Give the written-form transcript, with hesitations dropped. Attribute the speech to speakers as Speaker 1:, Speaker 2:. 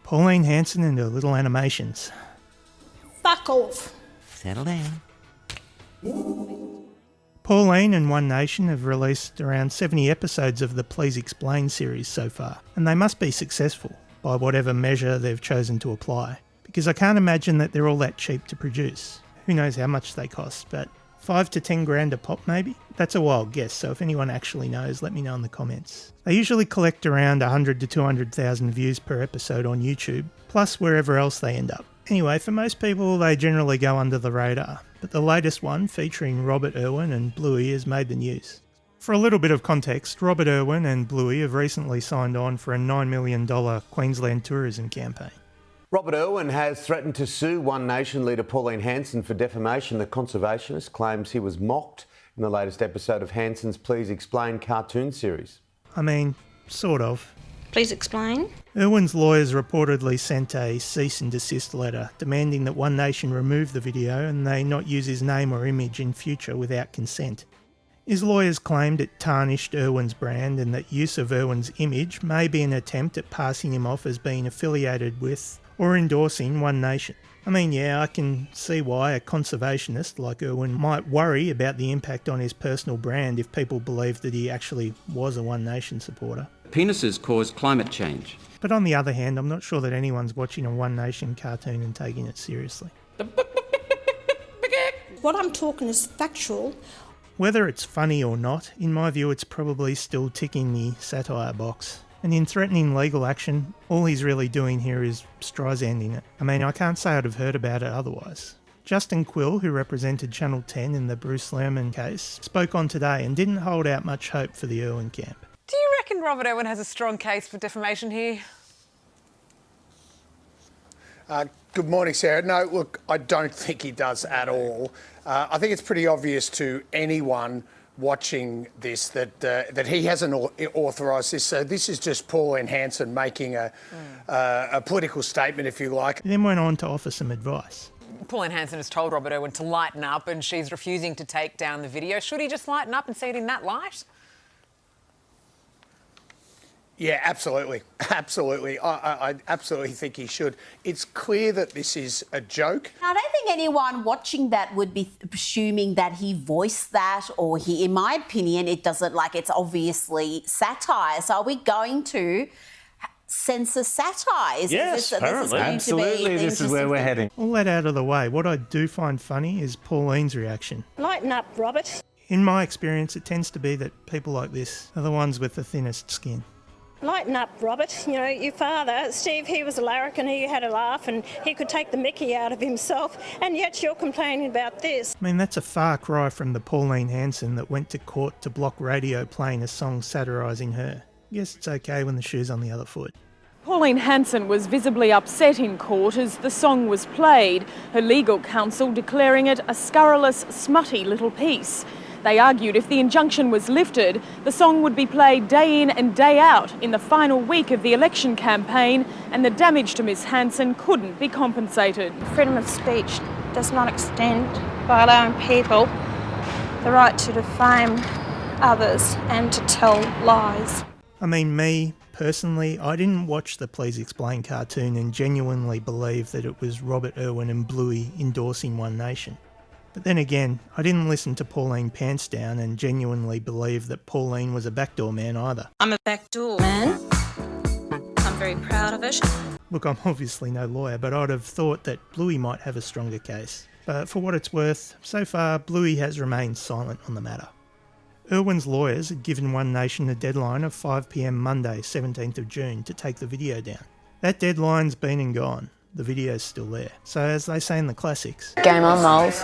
Speaker 1: Pauline Hanson and her little animations.
Speaker 2: Fuck off.
Speaker 3: Settle down.
Speaker 1: Pauline and One Nation have released around 70 episodes of the Please Explain series so far, and they must be successful by whatever measure they've chosen to apply, because I can't imagine that they're all that cheap to produce. Who knows how much they cost, but 5 to 10 grand a pop maybe? That's a wild guess, so if anyone actually knows, let me know in the comments. They usually collect around 100 to 200,000 views per episode on YouTube, plus wherever else they end up. Anyway, for most people, they generally go under the radar, but the latest one, featuring Robert Irwin and Bluey, has made the news. For a little bit of context, Robert Irwin and Bluey have recently signed on for a $9 million Queensland tourism campaign.
Speaker 4: Robert Irwin has threatened to sue One Nation leader Pauline Hanson for defamation. The conservationist claims he was mocked in the latest episode of Hanson's Please Explain cartoon series.
Speaker 1: I mean, sort of.
Speaker 2: Please explain.
Speaker 1: Irwin's lawyers reportedly sent a cease and desist letter demanding that One Nation remove the video and they not use his name or image in future without consent. His lawyers claimed it tarnished Irwin's brand and that use of Irwin's image may be an attempt at passing him off as being affiliated with or endorsing One Nation. I mean, yeah, I can see why a conservationist like Irwin might worry about the impact on his personal brand if people believed that he actually was a One Nation supporter.
Speaker 5: Penises cause climate change.
Speaker 1: But on the other hand, I'm not sure that anyone's watching a One Nation cartoon and taking it seriously.
Speaker 2: What I'm talking is factual.
Speaker 1: Whether it's funny or not, in my view it's probably still ticking the satire box. And in threatening legal action, all he's really doing here is Streisanding it. I mean, I can't say I'd have heard about it otherwise. Justin Quill, who represented Channel 10 in the Bruce Lerman case, spoke on Today and didn't hold out much hope for the Irwin camp.
Speaker 6: Do you reckon Robert Irwin has a strong case for defamation here?
Speaker 7: Good morning, Sarah. No, look, I don't think he does at all. I think it's pretty obvious to anyone watching this that he hasn't authorised this. So this is just Pauline Hanson making a political statement, if you like.
Speaker 1: He then went on to offer some advice.
Speaker 6: Pauline Hanson has told Robert Irwin to lighten up and she's refusing to take down the video. Should he just lighten up and see it in that light?
Speaker 7: Yeah, absolutely. Absolutely. I absolutely think he should. It's clear that this is a joke.
Speaker 8: I don't think anyone watching that would be assuming that he voiced that or he, in my opinion, it doesn't, like, it's obviously satire. So are we going to censor satire?
Speaker 3: Yes, apparently. Absolutely, this is where we're heading.
Speaker 1: All that out of the way, what I do find funny is Pauline's reaction.
Speaker 2: Lighten up, Robert.
Speaker 1: In my experience, it tends to be that people like this are the ones with the thinnest skin.
Speaker 2: Lighten up, Robert. You know, your father, Steve, he was a larrikin, he had a laugh and he could take the mickey out of himself, and yet you're complaining about this.
Speaker 1: I mean, that's a far cry from the Pauline Hanson that went to court to block radio playing a song satirising her. I guess it's okay when the shoe's on the other foot.
Speaker 9: Pauline Hanson was visibly upset in court as the song was played, her legal counsel declaring it a scurrilous, smutty little piece. They argued if the injunction was lifted, the song would be played day in and day out in the final week of the election campaign, and the damage to Ms Hanson couldn't be compensated.
Speaker 10: Freedom of speech does not extend by allowing people the right to defame others and to tell lies.
Speaker 1: I mean, me, personally, I didn't watch the Please Explain cartoon and genuinely believe that it was Robert Irwin and Bluey endorsing One Nation. But then again, I didn't listen to Pauline Pants Down and genuinely believe that Pauline was a backdoor man either.
Speaker 10: I'm a backdoor man. I'm very proud of it.
Speaker 1: Look, I'm obviously no lawyer, but I'd have thought that Bluey might have a stronger case. But for what it's worth, so far Bluey has remained silent on the matter. Irwin's lawyers had given One Nation a deadline of 5 PM Monday, 17th of June, to take the video down. That deadline's been and gone. The video's still there. So as they say in the classics...
Speaker 10: Game on, moles.